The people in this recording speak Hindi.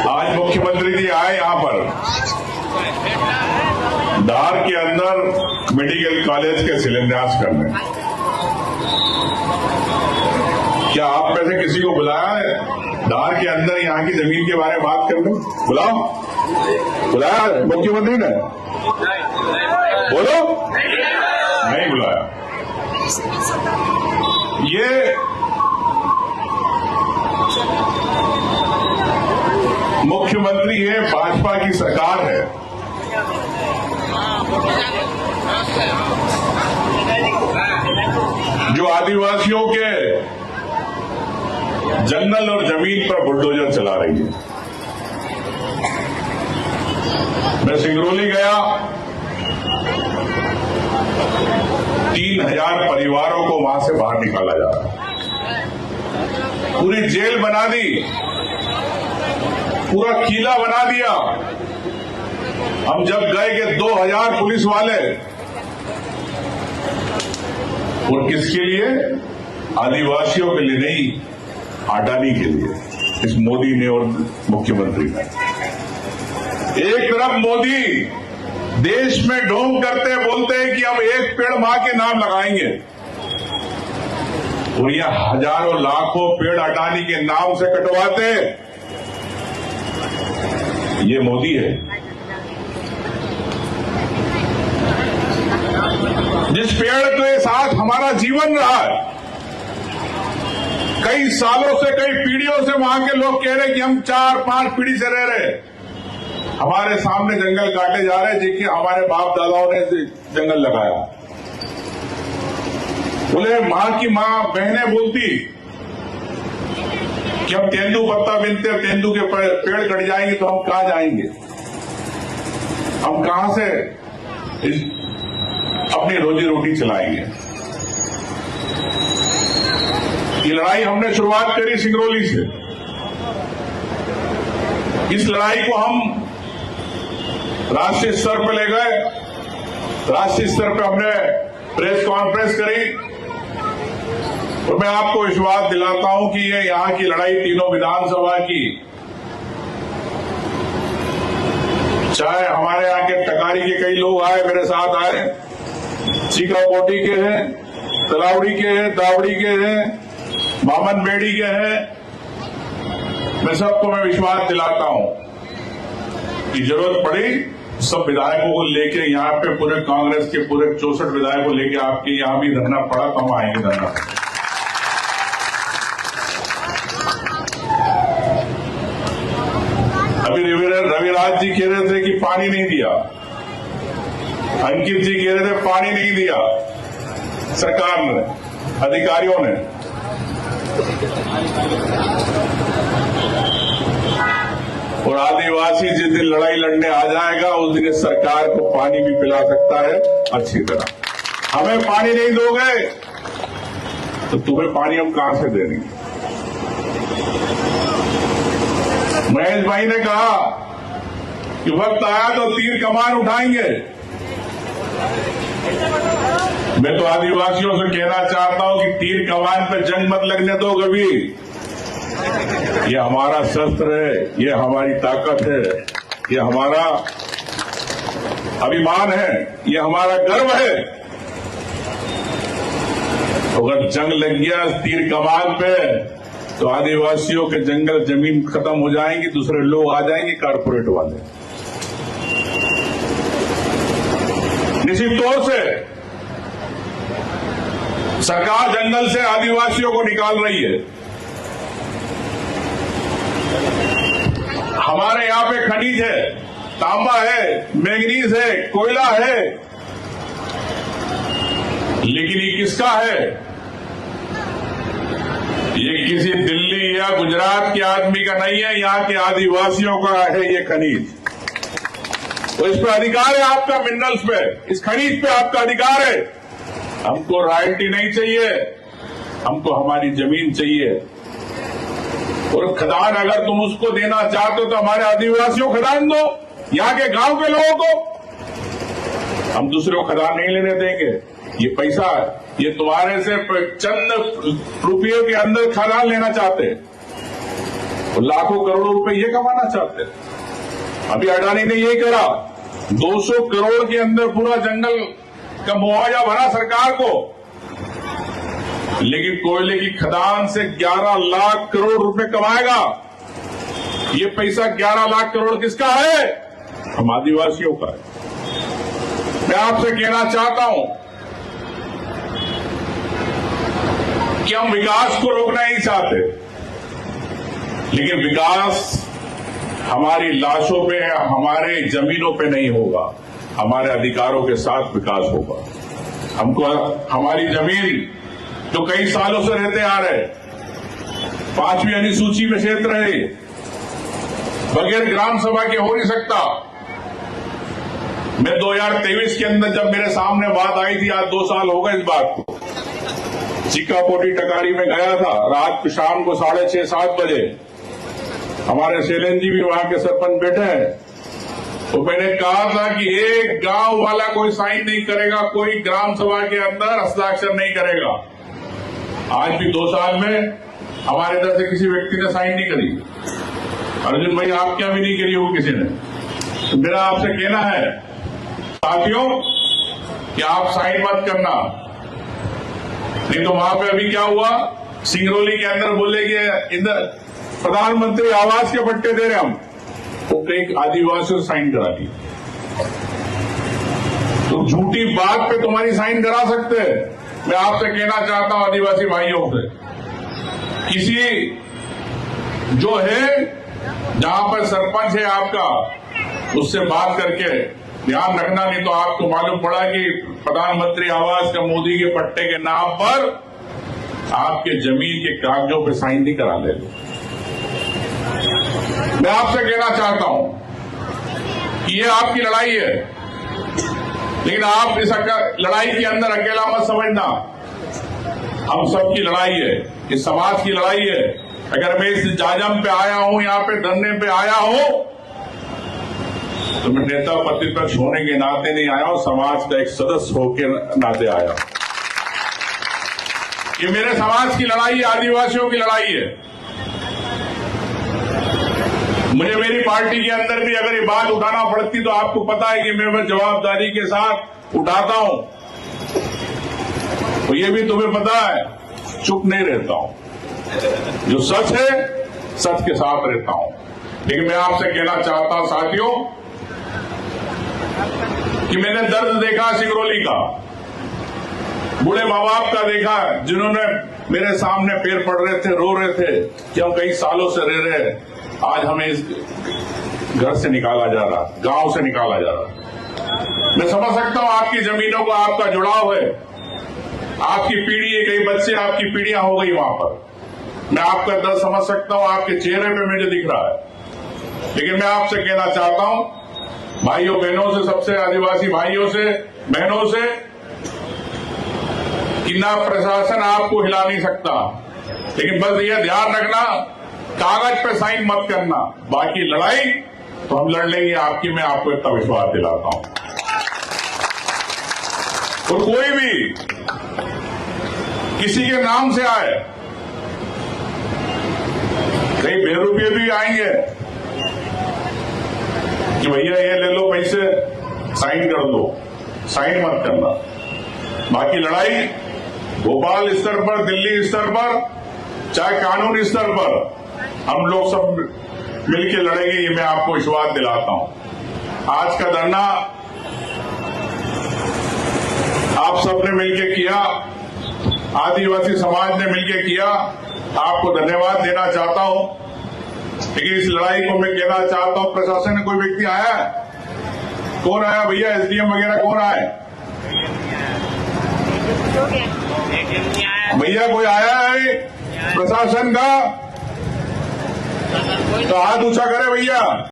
आज मुख्यमंत्री जी आए यहां पर धार के अंदर मेडिकल कॉलेज के शिलान्यास करने। क्या आप में से किसी को बुलाया है धार के अंदर यहां की जमीन के बारे में बात करने? बुलाया मुख्यमंत्री ने? बोलो, नहीं बुलाया। ये मुख्यमंत्री है, भाजपा की सरकार है। जो आदिवासियों के जंगल और जमीन पर बुलडोजर चला रही है। मैं सिंगरौली गया, 3000 परिवारों को वहां से बाहर निकाला जा रहा है। पूरी जेल बना दी, पूरा किला बना दिया। हम जब गए कि 2000 पुलिस वाले, और किसके लिए? आदिवासियों के लिए नहीं, अडानी के लिए। इस मोदी ने और मुख्यमंत्री ने एक तरफ मोदी देश में ढोंग करते बोलते हैं कि हम एक पेड़ मां के नाम लगाएंगे, और यह हजारों लाखों पेड़ अडानी के नाम से कटवाते। ये मोदी है। जिस पेड़ के साथ हमारा जीवन रहा है, कई सालों से, कई पीढ़ियों से वहां के लोग कह रहे कि हम 4-5 पीढ़ी से रह रहे, हमारे सामने जंगल काटे जा रहे जिनके हमारे बाप दादाओं ने जंगल लगाया। बोले मां की मां बहनें बोलती कि हम तेंदू पत्ता बिनते, तेंदू के पेड़ कट जाएंगे तो हम कहां जाएंगे? हम कहां से अपनी रोजी रोटी चलाएंगे? ये लड़ाई हमने शुरुआत करी सिंगरौली से। इस लड़ाई को हम राष्ट्रीय स्तर पर ले गए। राष्ट्रीय स्तर पर हमने प्रेस कॉन्फ्रेंस करी, और मैं आपको विश्वास दिलाता हूं कि ये यहां की लड़ाई तीनों विधानसभा की, चाहे हमारे यहां के टकारी के कई लोग आए, मेरे साथ आए, सीकाकोटी के हैं, तलावड़ी के हैं, दावड़ी के हैं, बामन बेड़ी के हैं, मैं सबको मैं विश्वास दिलाता हूं कि जरूरत पड़ी सब विधायकों को लेके यहां पे पूरे कांग्रेस के पूरे 64 विधायकों को लेके आपके यहां भी धरना पड़ा तो हम आएंगे धरना। अभी रविराज जी कह रहे थे कि पानी नहीं दिया, अंकित जी कह रहे थे पानी नहीं दिया सरकार ने, अधिकारियों ने। और आदिवासी जिस दिन लड़ाई लड़ने आ जाएगा उस दिन सरकार को पानी भी पिला सकता है अच्छी तरह। हमें पानी नहीं दोगे तो तुम्हें पानी हम कहां से देंगे? महेश भाई ने कहा कि वक्त आया तो तीर कमान उठाएंगे। मैं तो आदिवासियों से कहना चाहता हूं कि तीर कमान पे जंग मत लगने दो कभी। ये हमारा शस्त्र है, ये हमारी ताकत है, ये हमारा अभिमान है, ये हमारा गर्व है। अगर जंग लग गया तीर कमान पे तो आदिवासियों के जंगल जमीन खत्म हो जाएंगी, दूसरे लोग आ जाएंगे कारपोरेट वाले। निश्चित तौर से सरकार जंगल से आदिवासियों को निकाल रही है। हमारे यहां पे खनिज है, तांबा है, मैंगनीज है, कोयला है, लेकिन ये किसका है? ये किसी दिल्ली या गुजरात के आदमी का नहीं है, यहां के आदिवासियों का है ये खनिज। तो इस पे अधिकार है आपका, मिनरल्स पे, इस खनिज पे आपका अधिकार है। हमको रॉयल्टी नहीं चाहिए, हमको हमारी जमीन चाहिए। और खदान अगर तुम उसको देना चाहते हो तो हमारे आदिवासियों को खदान दो, यहां के गांव के लोगों को। हम दूसरे को खदान नहीं लेने देंगे। ये पैसा, ये तुम्हारे से चंद रुपयों के अंदर खदान लेना चाहते हैं। वो लाखों करोड़ों रुपए ये कमाना चाहते हैं। अभी अडानी ने ये करा, 200 करोड़ के अंदर पूरा जंगल का मुआवजा भरा सरकार को, लेकिन कोयले की खदान से 11 लाख करोड़ रुपए कमाएगा। ये पैसा 11 लाख करोड़ किसका है? हम आदिवासियों का है। मैं आपसे कहना चाहता हूं कि हम विकास को रोकना नहीं चाहते, लेकिन विकास हमारी लाशों पे, हमारे जमीनों पे नहीं होगा, हमारे अधिकारों के साथ विकास होगा। हमको हमारी जमीन जो कई सालों से रहते आ रहे, 5वीं अनुसूची में क्षेत्र है, बगैर ग्राम सभा के हो नहीं सकता। मैं 2023 के अंदर जब मेरे सामने बात आई थी, आज 2 साल हो गए इस बात को, चिकापोटी टकारी में गया था, रात शाम को 6:30-7 बजे। हमारे शैलेंद्र जी भी वहां के सरपंच बैठे हैं। तो मैंने कहा था कि एक गांव वाला कोई साइन नहीं करेगा, कोई ग्राम सभा के अंदर हस्ताक्षर नहीं करेगा। आज भी 2 साल में हमारे इधर से किसी व्यक्ति ने साइन नहीं करी। अर्जुन भाई, आप क्या भी नहीं करी होगी किसी ने। तो मेरा आपसे कहना है साथियों कि आप साइन मत करना, नहीं तो वहां पे अभी क्या हुआ, सिंगरौली के अंदर बोले कि इधर प्रधानमंत्री आवास के पट्टे दे रहे हम, तो कई आदिवासियों से साइन करा दी। तो झूठी बात पे तुम्हारी साइन करा सकते हैं। मैं आपसे कहना चाहता हूं आदिवासी भाइयों से, किसी जो है जहां पर सरपंच है आपका, उससे बात करके ध्यान रखना, नहीं तो आपको मालूम पड़ा कि प्रधानमंत्री आवास का मोदी के पट्टे के नाम पर आपके जमीन के कागजों पे साइन नहीं करा ले। मैं आपसे कहना चाहता हूं कि ये आपकी लड़ाई है, लेकिन आप इस लड़ाई के अंदर अकेला मत समझना। हम सबकी लड़ाई है, इस समाज की लड़ाई है। अगर मैं इस जाजम पे आया हूं, यहां पे धरने पे आया हूं, तो मैं नेता प्रतिपक्ष होने के नाते नहीं आया हूं, समाज का एक सदस्य होकर नाते आया। ये मेरे समाज की लड़ाई है, आदिवासियों की लड़ाई है। मुझे मेरी पार्टी के अंदर भी अगर ये बात उठाना पड़ती तो आपको पता है कि मैं जवाबदारी के साथ उठाता हूं। तो ये भी तुम्हें पता है, चुप नहीं रहता हूं, जो सच है सच के साथ रहता हूं। लेकिन मैं आपसे कहना चाहता हूं साथियों कि मैंने दर्द देखा सिंगरौली का, बूढ़े माँ बाप का देखा, जिन्होंने मेरे सामने पैर पड़ रहे थे, रो रहे थे कि हम कई सालों से रह रहे हैं, आज हमें इस घर से निकाला जा रहा, गांव से निकाला जा रहा। मैं समझ सकता हूं आपकी जमीनों को आपका जुड़ाव है, आपकी पीढ़ी है, कई बच्चे आपकी पीढ़ियां हो गई वहां पर। मैं आपका दर्द समझ सकता हूं, आपके चेहरे पे मुझे दिख रहा है। लेकिन मैं आपसे कहना चाहता हूं भाइयों बहनों से, सबसे आदिवासी भाइयों से बहनों से, कि ना प्रशासन आपको हिला नहीं सकता, लेकिन बस यह ध्यान रखना कागज पे साइन मत करना। बाकी लड़ाई तो हम लड़ लेंगे आपकी, मैं आपको इतना विश्वास दिलाता हूं। और कोई भी किसी के नाम से आए, कई बेरुपये भी आएंगे कि भैया ये ले लो पैसे, साइन कर दो, साइन मत करना। बाकी लड़ाई भोपाल स्तर पर, दिल्ली स्तर पर, चाहे कानूनी स्तर पर, हम लोग सब मिलकर लड़ेंगे, ये मैं आपको विश्वास दिलाता हूं। आज का धरना आप सबने मिलकर किया, आदिवासी समाज ने मिलकर किया, आपको धन्यवाद देना चाहता हूं। लेकिन इस लड़ाई को मैं कहना चाहता हूं, प्रशासन में कोई व्यक्ति आया है? कौन आया भैया? एसडीएम वगैरह कौन आए भैया? कोई आया है प्रशासन का? तो हाथ ऊंचा करे भैया।